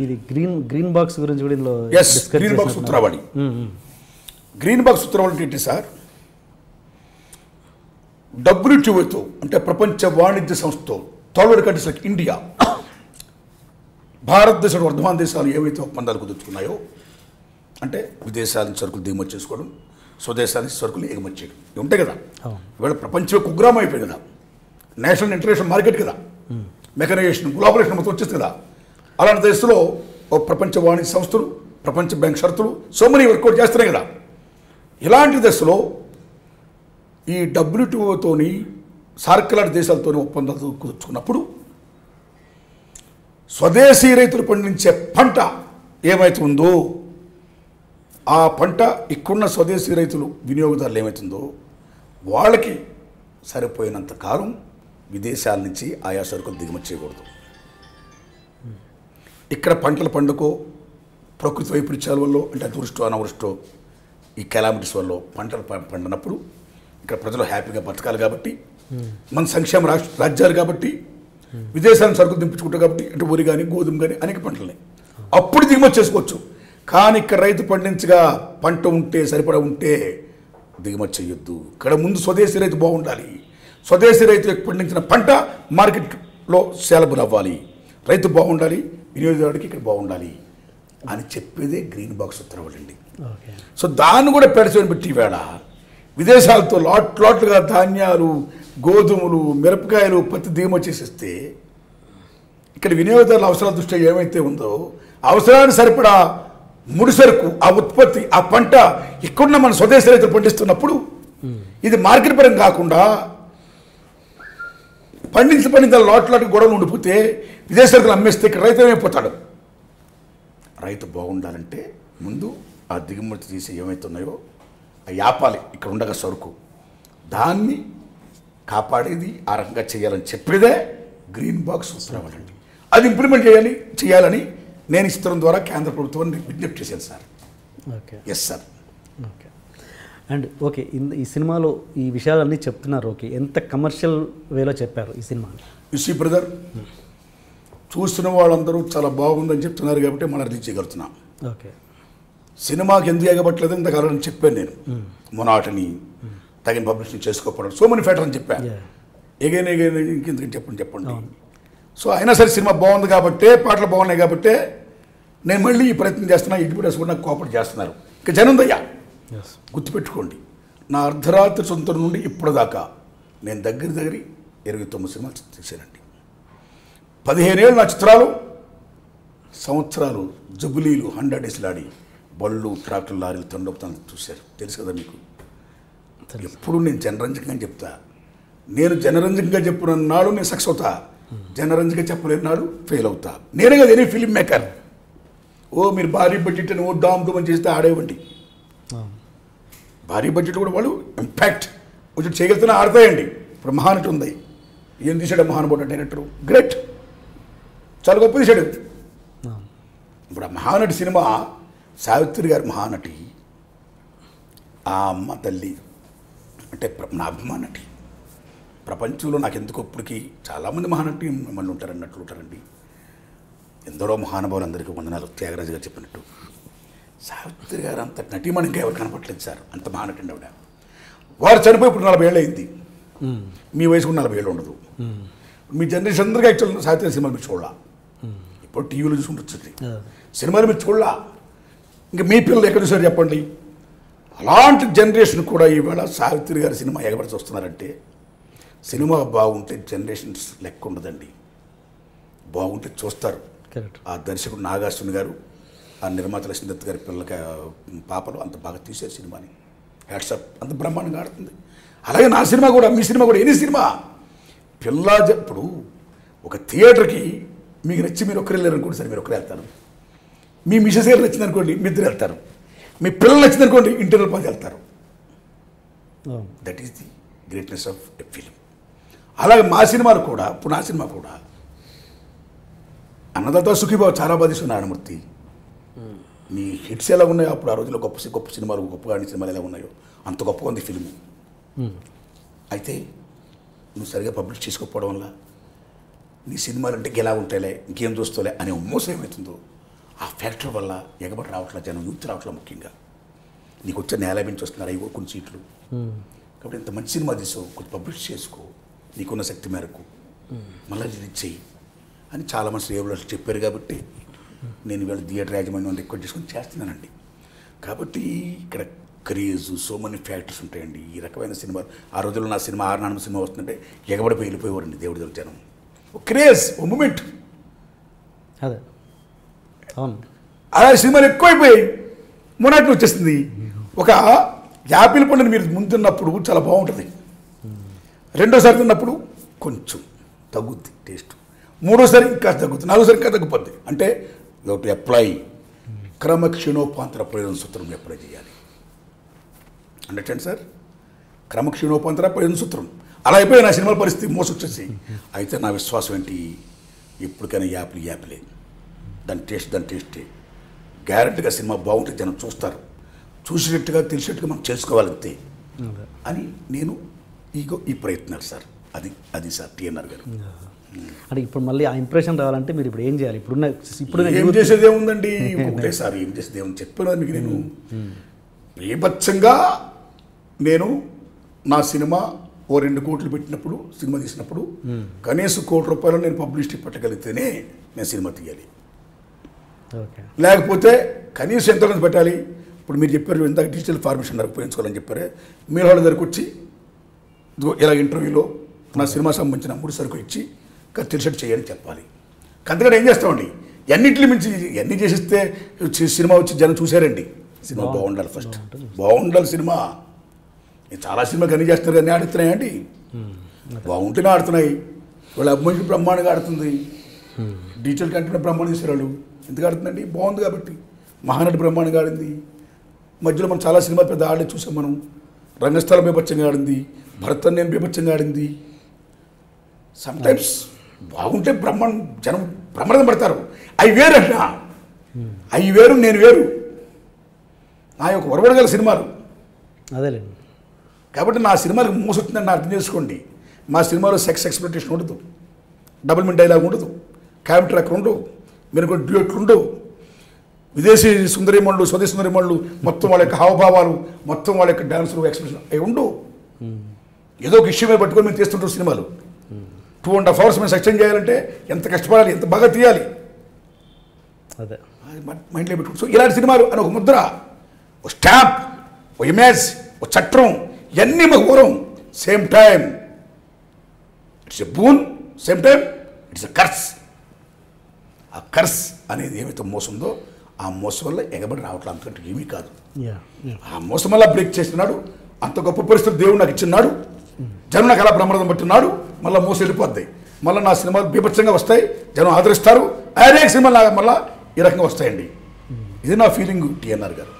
ఇది green box గురించి కూడా ఇందులో గ్రీన్ బాక్స్ ఉత్తరావళి. గ్రీన్ బాక్స్ ఉత్తరావళి ఏంటి సార్? WTOతో అంటే ప్రపంచ వాణిజ్య సంస్థతో థర్డ్ కంట్రీస్ లైక్ ఇండియా, భారతదేశం, వర్ధమాన దేశాలు ఏవైతే ఒప్పందాలు కుదుర్చుకున్నాయో అంటే విదేశాల నుంచి సరుకులు దిగుమతి చేసుకోవడం, స్వదేశాల నుంచి సరుకులు ఎగుమతి చేయడం ఇవి ఉంటాయి కదా. ఇవాళ ప్రపంచం కుగ్రామం అయిపోయి కదా, నేషనల్ ఇంటర్నేషనల్ మార్కెట్ కదా, మెకనైజేషన్ గ్లోబలైజేషన్ మొత్తం వచ్చేస్తుంది కదా. అలాంటి దేశంలో ప్రపంచ వాణిజ్య సంస్థలు, ప్రపంచ బ్యాంక్ షరతులు సో మెనీ వర్కౌట్ చేస్తున్నాయి కదా. ఇలాంటి దశలో ఈ WTOతోని సార్క్ దేశాలతోని ఒప్పందాలు కుదుర్చుకున్నప్పుడు స్వదేశీ రైతులు పండించే పంట ఏమైతే ఉందో ఆ పంట ఇక్కడున్న స్వదేశీ రైతులు వినియోగదారులు ఏమవుతుందో వాళ్ళకి సరిపోయినంత కాలం విదేశాల నుంచి ఆయా సరుకులు దిగుమతి చేయకూడదు. ఇక్కడ పంటల పండుకో ప్రకృతి వైపరీత్యాల వల్ల అంటే అతివృష్టో అనావృష్టో ఈ కెలామిటీస్ వల్ల పంటలు పండినప్పుడు ఇక్కడ ప్రజలు హ్యాపీగా బతకాలి కాబట్టి, మన సంక్షేమ రాజ్యాలు కాబట్టి, విదేశాలను సరుకులు దింపించుకుంటారు కాబట్టి అంటే వరి కానీ గోధుమ కానీ అనేక పంటలని అప్పుడు దిగుమతి చేసుకోవచ్చు. కానీ ఇక్కడ రైతు పండించగా పంట ఉంటే సరిపడా ఉంటే దిగుమతి చేయొద్దు. ఇక్కడ ముందు స్వదేశీ రైతు బాగుండాలి. స్వదేశీ రైతు పండించిన పంట మార్కెట్లో సేలబుల్ అవ్వాలి, రైతు బాగుండాలి, వినియోగదారుడికి ఇక్కడ బాగుండాలి అని చెప్పేదే గ్రీన్ బాక్స్ ఉత్తర్వులు అండి. సో దాన్ని కూడా పెడచని పెట్టి వేళ విదేశాలతో లాట్లుగా ధాన్యాలు, గోధుమలు, మిరపకాయలు, పత్తి దిగుమతి చేసేస్తే ఇక్కడ వినియోగదారుల అవసరాల దృష్ట్యా ఏమైతే ఉందో అవసరానికి సరిపడా ముడి సరుకు, ఆ ఉత్పత్తి, ఆ పంట ఇక్కడున్న మన స్వదేశీ రైతులు పండిస్తున్నప్పుడు ఇది మార్కెట్ పరంగా కాకుండా పండించిన లాట్లకు గొడవలు ఉండిపోతే విదేశాలకు అమ్మేస్తే ఇక్కడ రైతు ఏమైపోతాడు. రైతు బాగుండాలంటే ముందు ఆ దిగుమతి తీసి ఏమైతే ఉన్నాయో అవి ఆపాలి. ఇక్కడ ఉండగా సరుకు దాన్ని కాపాడేది ఆ రకంగా చేయాలని చెప్పేదే గ్రీన్ బాక్స్ ఉత్తర్వులు అండి. అది ఇంప్లిమెంట్ చేయాలని నేను ఇస్తడం ద్వారా కేంద్ర ప్రభుత్వాన్ని విజ్ఞప్తి చేశాను sir. Okay, yes sir. Okay. And okay, ఈ సినిమాలో ఈ విషయాలన్నీ చెప్తున్నారు. ఓకే, ఎంత కమర్షియల్ వేలో చెప్పారు ఈ సినిమా? యుసీ బ్రదర్, చూస్తున్న వాళ్ళందరూ చాలా బాగుందని చెప్తున్నారు కాబట్టి మనం రిలీజ్ చేయగలుగుతున్నాం. ఓకే, సినిమాకి ఎందుకు ఎగబట్టలేదు ఇంతకు ఆల్రెడీ చెప్పాను నేను. మొనాటని తగిన పబ్లిషింగ్ చేసుకోకపోవడం సో మెనీ ఫ్యాక్టర్ అని చెప్పాను. ఎగైన్ ఇంకెందుకు చెప్పండి. సో అయినా సరే సినిమా బాగుంది కాబట్టే, పాటలు బాగున్నాయి కాబట్టే నేను మళ్ళీ ఈ ప్రయత్నం చేస్తున్నా. ఎగ్జిబిటర్స్ కూడా నాకు కోఆపరేట్ చేస్తున్నారు. ఇక జనందయ్యా గుర్తుపెట్టుకోండి, నా అర్ధరాత్రి సొంతం నుండి ఇప్పటిదాకా నేను దగ్గర 29 సినిమాలు తీశానండి. 15 ఏళ్ళు నా చిత్రాలు, సంవత్సరాలు జుబులీలు 100 డేస్లు ఆడి బళ్ళు, ట్రాక్టర్, లారీలు, తండోపతాలు చూశారు. తెలుసు కదా మీకు. ఎప్పుడు నేను జనరంజకంగా చెప్తా. నేను జనరంజకంగా చెప్పిన నాడు నేను సక్సెస్ అవుతా, జనరంజకంగా చెప్పలేని నాడు ఫెయిల్ అవుతా. నేనే కదా ఎనీ ఫిలిం మేకర్. మీరు భారీ బడ్జెట్ అని డామ్ డూమ్ చేస్తే ఆడేవండి. భారీ బడ్జెట్ కూడా వాళ్ళు ఇంపాక్ట్ కొంచెం చేయగలుగుతున్నా ఆడతాయండి. ఇప్పుడు మహానటి ఉంది, ఏం తీశాడు మహానుభావుడు డైరెక్టరు, గ్రేట్, చాలా గొప్ప తీశాడు. ఇప్పుడు ఆ మహానటి సినిమా సావిత్రి గారి మహానటి, ఆ అమ్మ తల్లి అంటే నా అభిమానటి. ప్రపంచంలో నాకు ఎందుకు ఇప్పటికీ చాలామంది మహానటి మళ్ళీ ఉంటారండి. ఎందరో మహానుభావులు అందరికీ వందనాలు. త్యాగరాజు గారు చెప్పినట్టు సావిత్రి గారు అంత నటీమణి ఇంకా ఎవరు కనపట్లేదు సార్. అంత మహానటి అండి ఆవిడ. వారు చనిపోయి ఇప్పుడు 40 ఏళ్ళు అయింది. మీ వయసు కూడా 40 ఏళ్ళు ఉండదు. మీ జనరేషన్ అందరికీ యాక్చువల్ సావిత్రి సినిమాలు మీరు చూడాల. ఇప్పుడు టీవీలో చూసుకుంటుంది, సినిమాలు మీరు చూడాల. ఇంకా మీ పిల్లలు ఎక్కడ చూసారు చెప్పండి. అలాంటి జనరేషన్ కూడా ఈవేళ సావిత్రి గారి సినిమా ఎగబడి చూస్తున్నారంటే సినిమా బాగుంటే జనరేషన్స్ లెక్క ఉండదండి. బాగుంటే చూస్తారు. ఆ దర్శకుడు నాగార్జున గారు, ఆ నిర్మాత లక్ష్మీదత్ గారి పిల్లలకి పాపలు అంత బాగా తీశారు సినిమాని. హ్యాట్సాప్, అంత బ్రహ్మాండంగా ఆడుతుంది. అలాగే నా సినిమా కూడా, మీ సినిమా కూడా, ఎనీ సినిమా ఇప్పుడు ఒక థియేటర్కి మీకు నచ్చి మీరు ఒక్కరు వెళ్ళారనుకోండి సార్, మీరు ఒక్కరే వెళ్తారు. మీ మిసెస్ గారు నచ్చింది అనుకోండి, మీ ఇద్దరు వెళ్తారు. మీ పిల్లలు నచ్చింది అనుకోండి, ఇంటర్నల్ పని వెళ్తారు. That is the greatness of a film. అలాగే మా సినిమాలు కూడా, ఇప్పుడు నా సినిమా కూడా అన్నదాత సుఖీబాబు చాలా బాగా తీసుకున్న నారాయణమూర్తి. మీ హిట్స్ ఎలా ఉన్నాయో అప్పుడు ఆ రోజుల్లో గొప్ప సినిమాలు, గొప్పగా ఆడిన సినిమాలు ఎలా ఉన్నాయో అంత గొప్పగా ఉంది ఫిల్మ్. అయితే నువ్వు సరిగా పబ్లిష్ చేసుకోకపోవడం వల్ల నీ సినిమాలు అంటే ఎలా ఉంటాయిలే, ఇంకేం చూస్తావులే అనే మోసం ఏమవుతుందో ఆ ఫ్యాక్టర్ వల్ల ఎగబడి రావట్ల జనం, యూత్ రావట్ల. ముఖ్యంగా నీకు వచ్చే నేల నుంచి వస్తున్నారు అవి కొన్ని సీట్లు. కాబట్టి ఇంత మంచి సినిమా తీసావు, కొంచెం పబ్లిష్ చేసుకో నీకున్న శక్తి మేరకు, మళ్ళీ రిలీజ్ చెయ్యి అని చాలామంది శ్రేయబులు చెప్పారు. కాబట్టి నేను వీళ్ళ థియేటర్ యాజమాన్యం రిక్వెస్ట్ చేసుకొని చేస్తున్నానండి. కాబట్టి ఇక్కడ క్రేజ్, సో మెనీ ఫ్యాక్టర్స్ ఉంటాయండి. ఈ రకమైన సినిమా ఆ రోజుల్లో నా సినిమా 6 సినిమా వస్తుంటే ఎగబడిపోయి వెళ్ళిపోయేవారండి దేవుడి దగ్గర జనం. ఓ క్రేజ్, ఓ మూమెంట్. అదే అవును, అలా సినిమాలు ఎక్కువైపోయాయి. మొన్నటి వచ్చేస్తుంది. ఒక యాపిల్ పండుని మీరు ముందు తిన్నప్పుడు చాలా బాగుంటుంది, రెండోసారి తిన్నప్పుడు కొంచెం తగ్గుద్ది టేస్ట్, మూడోసారి ఇంకా తగ్గుద్ది, నాలుగోసారి ఇంకా తగ్గిపోద్ది. అంటే యూ టు అప్లై క్రమక్షీణోపాంతర ప్రయోజన సూత్రం అప్లై చేయాలి. Understand sir? క్రమక్షీణోపాంతర ప్రయోజన సూత్రం. అలా అయిపోయి నా సినిమాల పరిస్థితి మోసొచ్చేసి. అయితే నా విశ్వాసం ఏంటి, ఎప్పటికైనా యాపిలే, దాని టేస్టే. గ్యారెంటీగా సినిమా బాగుంటుంది, జనం చూస్తారు. చూసినట్టుగా తెలిసినట్టుగా మనం చేసుకోవాలంతే అని నేను ఈ ప్రయత్నాలు సార్. అది సార్ టీఎన్ఆర్ గారు. అంటే ఇప్పుడు మళ్ళీ ఆ ఇంప్రెషన్ రావాలంటే మీరు ఇప్పుడు ఏం చేయాలి? ఇప్పుడు ఏం చేసేది ఏముందండి, ఒకటే సార్ ఏం చేసేది ఏముంది చెప్పాను మీకు. నేను బీభత్సంగా నేను నా సినిమా ఓ 2 కోట్లు పెట్టినప్పుడు, సినిమా తీసినప్పుడు కనీసం ₹1 కోటి నేను పబ్లిసిటీ పెట్టగలిగితేనే నేను సినిమా తీయాలి. లేకపోతే కనీసం ఎంత పెట్టాలి. ఇప్పుడు మీరు చెప్పారు ఇందాక డిజిటల్ ఫార్మేషన్ ఉపయోగించుకోవాలని చెప్పారే, మీరు వాళ్ళ దగ్గరకు వచ్చి ఇలా ఇంటర్వ్యూలో నా సినిమా సంబంధించిన 3 సరుకు ఇచ్చి తెలిసేట్టు చేయాలని చెప్పాలి. అంతకంటే ఏం చేస్తామండి, ఎన్నింటిని మించి ఎన్ని చేసిస్తే సినిమా వచ్చి జనం చూశారండి. సినిమా బాగుండాలి, ఫస్ట్ బాగుండాలి సినిమా. చాలా సినిమాకి అన్ని చేస్తున్నారు కానీ ఆడుతున్నాయి అండి, బాగుంటేనే ఆడుతున్నాయి. వాళ్ళ అభిమానులు బ్రహ్మాండంగా ఆడుతుంది, డిజిటల్ కంటెంట్ బ్రహ్మాండం చేశారు వాళ్ళు. ఎందుకు ఆడుతుందండి, బాగుంది కాబట్టి. మహానటి బ్రహ్మాండంగా ఆడింది. మధ్యలో మనం చాలా సినిమా పెద్ద ఆడే చూసాం మనం. రంగస్థలం బీభత్సంగా ఆడింది, భరత్ నేను బీభత్సంగా ఆడింది. సమ్టైమ్స్ బాగుంటే జనం బ్రహ్మాండం పడతారు. అవి వేరన్నా, అవి వేరు, నేను వేరు. నా యొక్క ఒరవడగల సినిమాలు అదేలేండి. కాబట్టి నా సినిమాలకు మోసొచ్చిందని అర్థం చేసుకోండి. మా సినిమాలో సెక్స్ ఎక్స్ప్లోటేషన్ ఉండదు, డబుల్ మీన్ డైలాగ్ ఉండదు, క్యాబ్ ట్రాక్ ఉండవు, మీరు కూడా డ్యూయట్లు ఉండవు. విదేశీ సుందరిమణులు, స్వదేశీ సుందరిమణులు మొత్తం వాళ్ళ యొక్క హావభావాలు, మొత్తం వాళ్ళ యొక్క డాన్సులు, ఎక్స్ప్రెషన్ అవి ఉండవు. ఏదో ఒక ఇష్యూ మీద పట్టుకొని మేము తీస్తుంటాం సినిమాలు. 2.5 hours మేము సక్సెస్ చేయాలంటే ఎంత కష్టపడాలి, ఎంత బాగా తీయాలి, అదే మైండ్లో పెట్టుకుంటాం. సో ఇలాంటి సినిమాలు అని ఒక ముద్ర, ఒక స్టాంప్, ఒక ఇమేజ్, ఒక చట్టం, ఇవన్నీ మాకు పూర్వం. Same time it's a boon, same time it's a curse. ఆ కర్స్ అనేది ఏమైతే మోసందో ఆ మోసం వల్ల ఎగబడి రావట్లేదు, అంతకంటే ఏమీ కాదు. ఆ మోసం వల్ల బ్రేక్ చేస్తున్నాడు. అంత గొప్ప పరిస్థితులు దేవుడు నాకు ఇచ్చిన్నాడు, జనం నాకు అలా బ్రహ్మరథం పట్టున్నాడు. మళ్ళీ మోసం వెళ్ళిపోద్ది, మళ్ళీ నా సినిమాలు బీభత్సంగా వస్తాయి, జనం ఆదరిస్తారు. అనేక సినిమాలు మళ్ళీ ఈ రకంగా వస్తాయండి. ఇది నా ఫీలింగ్ టీఎన్ఆర్ గారు.